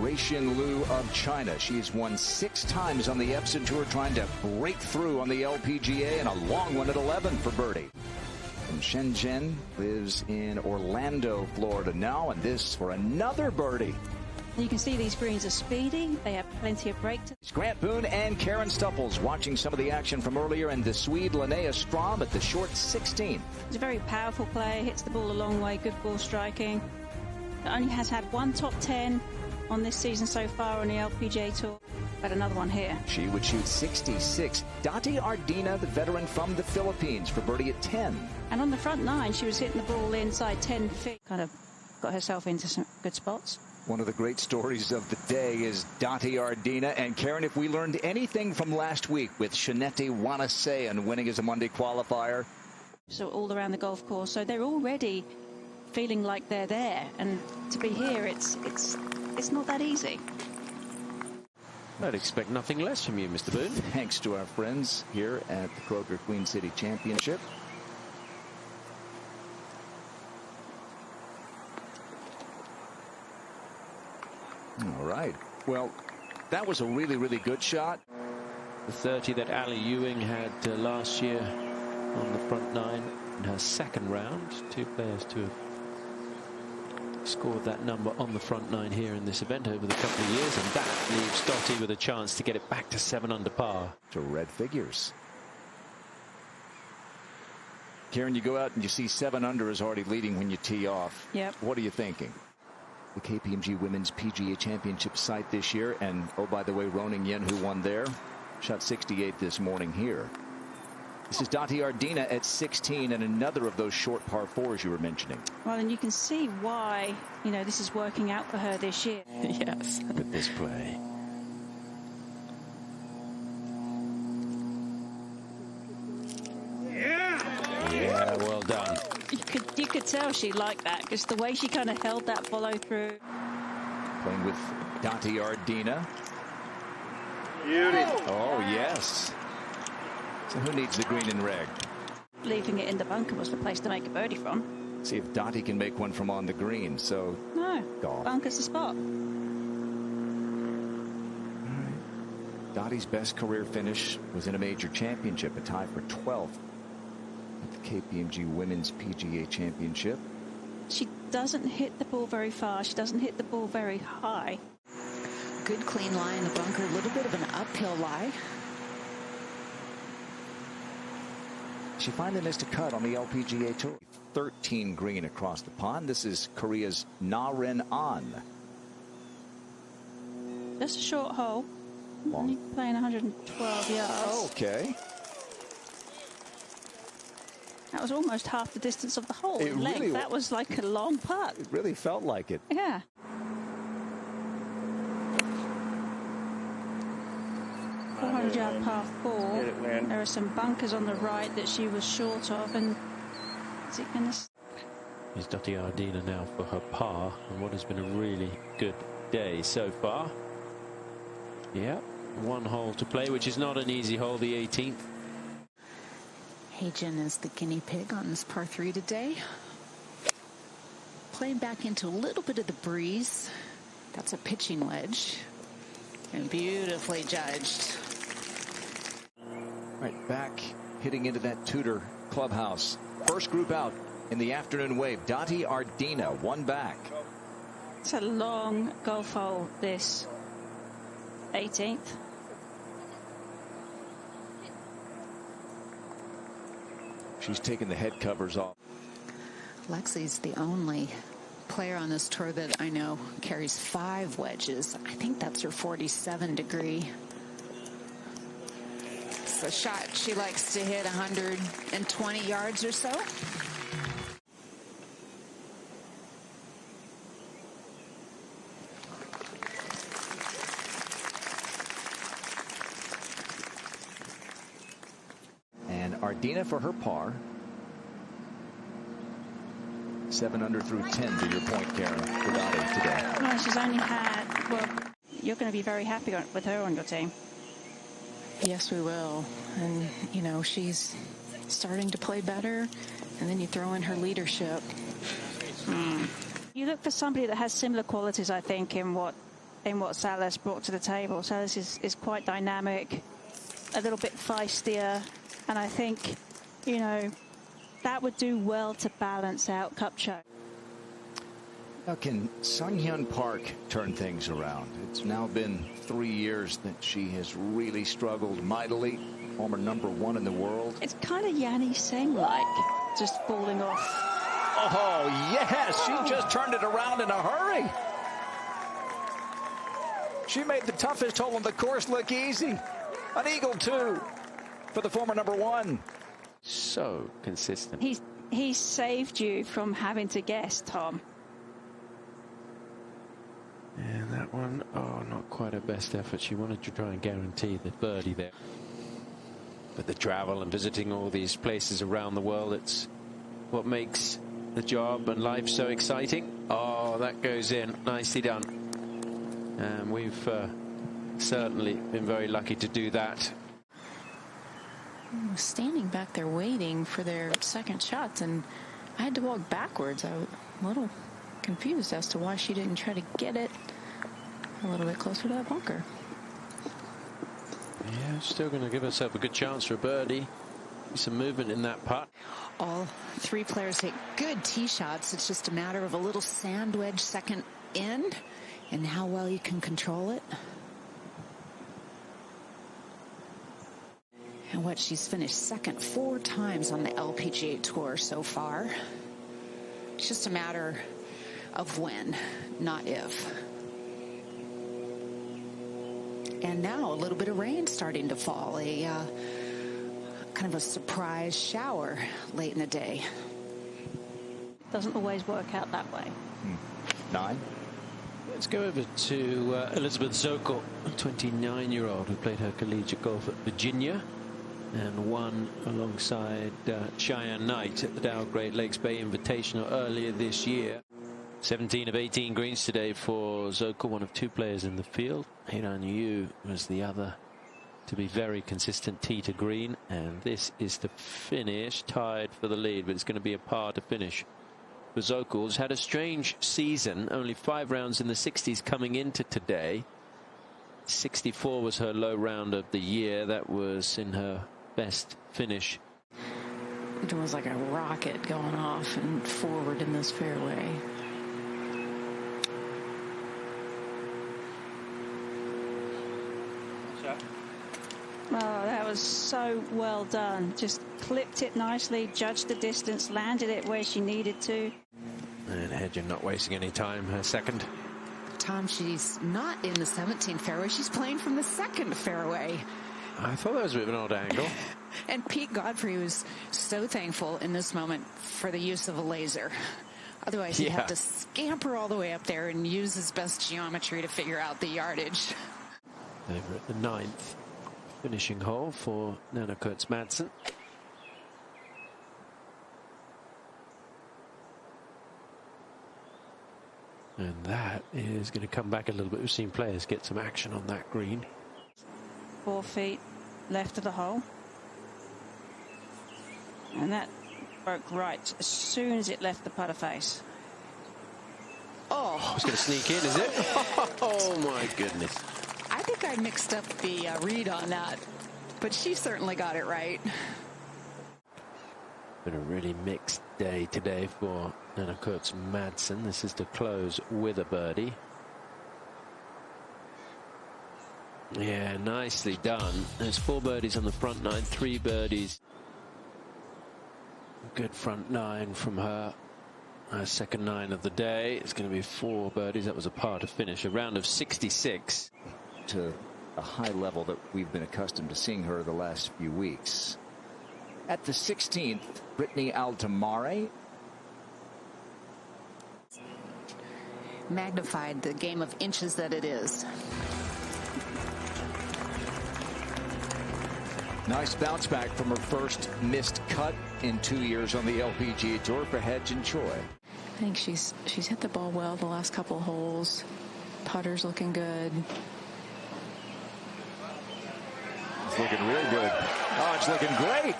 Ruixin Liu of China. She's won 6 times on the Epson Tour, trying to break through on the LPGA, and a long one at 11 for birdie. From Shenzhen, lives in Orlando, Florida now, and this for another birdie. You can see these greens are speedy. They have plenty of break. Grant Boone and Karen Stupples watching some of the action from earlier, and the Swede Linnea Strom at the short 16. It's a very powerful play, hits the ball a long way, good ball striking. It only has had 1 top 10 on this season so far on the LPGA Tour, but another one here. She would shoot 66. Dati Ardina, the veteran from the Philippines, for birdie at 10. And on the front 9, she was hitting the ball inside 10 feet. Kind of got herself into some good spots. One of the great stories of the day is Dati Ardina. And Karen, if we learned anything from last week with Shaneti Wanasean winning as a Monday qualifier. So all around the golf course, so they're already feeling like they're there, and to be here, it's not that easy. I'd expect nothing less from you, Mr. Boone. Thanks to our friends here at the Kroger Queen City Championship. All right. Well, that was a really, really good shot. The 30 that Ali Ewing had last year on the front 9 in her second round. 2 players to have scored that number on the front 9 here in this event over the couple of years, and that leaves Dottie with a chance to get it back to 7 under par. To red figures. Karen, you go out and you see 7 under is already leading when you tee off. Yep. What are you thinking? The KPMG Women's PGA Championship site this year, and oh, by the way, Roning Yen, who won there, shot 68 this morning here. This is Dati Ardina at 16, and another of those short par 4s you were mentioning. Well, and you can see why, this is working out for her this year. Yes. Look at this play. Yeah, well done. You could tell she liked that, because the way she kind of held that follow through. Playing with Dati Ardina. Oh, yes. So who needs the green and red? Leaving it in the bunker was the place to make a birdie from. See if Dati can make one from on the green. So no, golf. Bunker's the spot. All right. Dotti's best career finish was in a major championship, a tie for 12th at the KPMG Women's PGA Championship. She doesn't hit the ball very far. She doesn't hit the ball very high. Good clean lie in the bunker, a little bit of an uphill lie. She finally missed a cut on the LPGA Tour. 13 green across the pond. This is Korea's Na Ren An. Just a short hole. Only playing 112 yards. Okay. That was almost half the distance of the hole. It length. Really, that was like a long putt. It really felt like it. Yeah. .400-yard par 4. There are some bunkers on the right that she was short of, and is it going to? Here's Dati Ardina now for her par, and what has been a really good day so far. Yeah, 1 hole to play, which is not an easy hole, the 18th. Hagen is the guinea pig on this par 3 today. Playing back into a little bit of the breeze. That's a pitching wedge. And beautifully judged. Right, back hitting into that Tudor clubhouse. First group out in the afternoon wave. Dati Ardina, 1 back. It's a long golf hole, this 18th. She's taking the head covers off. Lexi's the only player on this tour that I know carries 5 wedges. I think that's her 47 degree. It's a shot she likes to hit 120 yards or so. And Ardina for her par. 7 under through 10, to your point, Karen, for Dati today. Well, she's only had, well, you're going to be very happy with her on your team. Yes, we will. And, she's starting to play better. And then you throw in her leadership. You look for somebody that has similar qualities, I think, in what in what Salas brought to the table. Salas is quite dynamic, a little bit feistier, and I think, you know, that would do well to balance out Kupcho. Now, can Sunghyun Park turn things around? It's now been 3 years that she has really struggled mightily. Former #1 in the world. It's kind of Yanni Seng-like, just falling off. Oh, yes! She just turned it around in a hurry. She made the toughest hole on the course look easy. An eagle, too, for the former #1. So consistent. He saved you from having to guess, Tom. And that one, oh, not quite her best effort. She wanted to try and guarantee the birdie there. But the travel and visiting all these places around the world, it's what makes the job and life so exciting. Oh, that goes in. Nicely done. And we've certainly been very lucky to do that. Standing back there waiting for their second shots, and I had to walk backwards. I was a little confused as to why she didn't try to get it a little bit closer to that bunker. Yeah, still going to give herself a good chance for a birdie. Some movement in that putt. All three players hit good tee shots. It's just a matter of a little sand wedge second in and how well you can control it. And what she's finished second 4 times on the LPGA Tour so far. It's just a matter of when, not if. And now a little bit of rain starting to fall. A kind of a surprise shower late in the day. Doesn't always work out that way. 9. Let's go over to Elizabeth Zokol, a 29-year-old who played her collegiate golf at Virginia and won alongside Cheyenne Knight at the Dow Great Lakes Bay Invitational earlier this year. 17 of 18 greens today for Zokol, one of 2 players in the field. Hiran Yu was the other to be very consistent tee to green, and this is the finish, tied for the lead, but it's going to be a par to finish. For Zokol, has had a strange season, only 5 rounds in the 60s coming into today. 64 was her low round of the year. That was in her best finish. It was like a rocket going off and forward in this fairway. Oh, that was so well done. Just clipped it nicely, judged the distance, landed it where she needed to. And Hedgen not wasting any time, her second. Tom, she's not in the 17th fairway. She's playing from the 2nd fairway. I thought that was a bit of an odd angle. And Pete Godfrey was so thankful in this moment for the use of a laser. Otherwise, he'd have to scamper all the way up there and use his best geometry to figure out the yardage. Over at the 9th finishing hole for Nana Kurtz-Madsen. And that is going to come back a little bit. We've seen players get some action on that green. 4 feet left of the hole. And that broke right as soon as it left the putter face. Oh, it's going to sneak in, is it? Oh, my goodness. I think I mixed up the read on that, but she certainly got it right. Been a really mixed day today for Nana Kurtz-Madsen. This is to close with a birdie. Yeah, nicely done. There's 4 birdies on the front 9, 3 birdies. Good front 9 from her. Her second 9 of the day. It's going to be 4 birdies. That was a par to finish. A round of 66. To a high level that we've been accustomed to seeing her the last few weeks. At the 16th, Brittany Altamare. Magnified the game of inches that it is. Nice bounce back from her first missed cut in 2 years on the LPGA Tour for Hedgen Choi. I think she's hit the ball well the last couple of holes. Putter's looking good. It's looking real good. Oh, it's looking great.